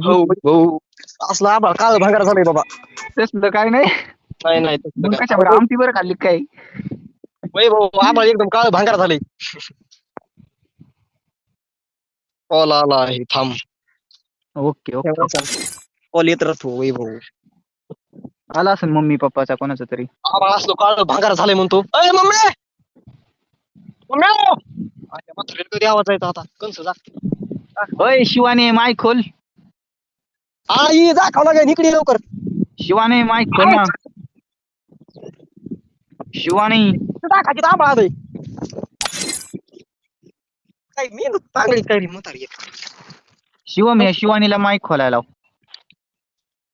भाऊ भाऊ असला आभाळ काळ भांगार झालंय बाबा. तसलं काय नाही. नाही नाही तसलं मग काय. कशा बरं आमटी बरं खाल्ली काय? भाऊ आभाळ एकदम काळ भांगार झालंय. कॉल आला आहे थांब. Okay okay. कॉल येत राहतो वैभव. आला असेल मम्मी पप्पाचा कोणाचा तरी. आभाळ असलो काळ भांगार झालंय म्हणतो. अय मम्मी मम्मी म्हातारीला कधी आवाज येतो आता कंस जा. होय शिवाने माईक खोल. आई जा खाऊ लागेल इकडे लवकर. शिवाने माईक खोल ना. शिवानी टाकायची आभाळ आलंय. काय मी चांगली काय रे म्हातारी. शिवम या शिवानीला माईक खोलायला लाव.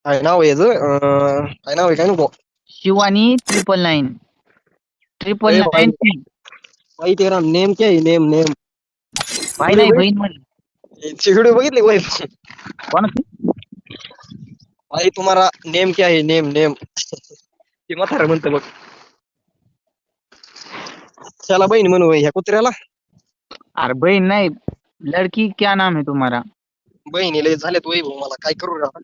काय नाव आहे याचं? काय नाव आहे काय नको. शिवानी 999 999. भाई तेरा नेम क्या है नेम नेम. भाई नाही बहीण म्हणली. व्हिडिओ बघितले वैभव. कोणाची? भाई तुम्हारा नेम क्या है नेम नेम. ते म्हातारा म्हणतं बघ. त्याला बहीण म्हणू ह्या कुत्र्याला. अरे बहीण नाही, लड़की क्या नाम है तुम्हारा? बहिणीला झालेत वैभव मला काय करू राहा.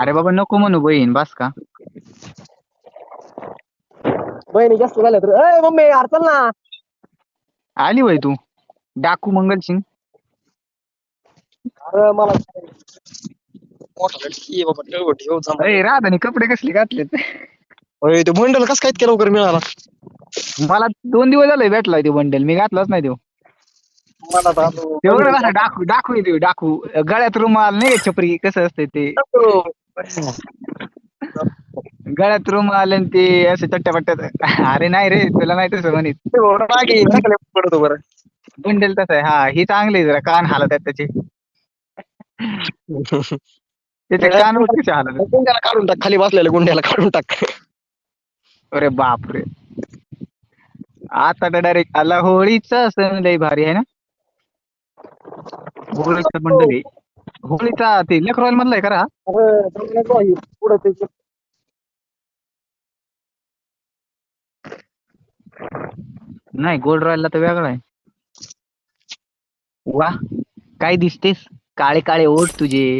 अरे बाबा नको म्हणू बहीण बस का. बहिणी जास्त झाल्या तर अय मम्मी यार चल ना. आली वय तू डाकू मंगल सिंग. अरे मला मोठा लडकी बाबा टळवट येऊ जा. अरे राधाने कपडे कसले घातलेत? अरे ते बंडल कस काय इतक्या लवकर मिळाला? मला 2 दिवस झाले भेटलाय तो बंडल, मी घातलाच नाही तो. मला तेवढं कसं डाकू डाकू येते डाकू गळ्यात रुमाल नाही का छपरी कसं असते ते. गळ्यात रुमाल आणि ते असं चट्ट्या पट्ट्यात. अरे नाही रे तुला नाही तसं म्हणित. पडतो बरं. बंडल तसं आहे. हा ही चांगली जरा कान हालत आहेत त्याचे. त्याचे कान बघ कसे हालत आहेत. गुंड्याला काढून टाक खाली बसलेल्या गुंड्याला काढून टाक. अरे बापरे आता तर डायरेक्ट आला होळीचा सण लय भारी आहे ना. होळीचा बंडल आहे. होळीचा ते लक रॉयल मधला आहे का रे हा? पुढे नाही गोल्ड रॉयलला तर वेगळा आहे. वा काय दिसतेस काळे काळे ओठ तुझे.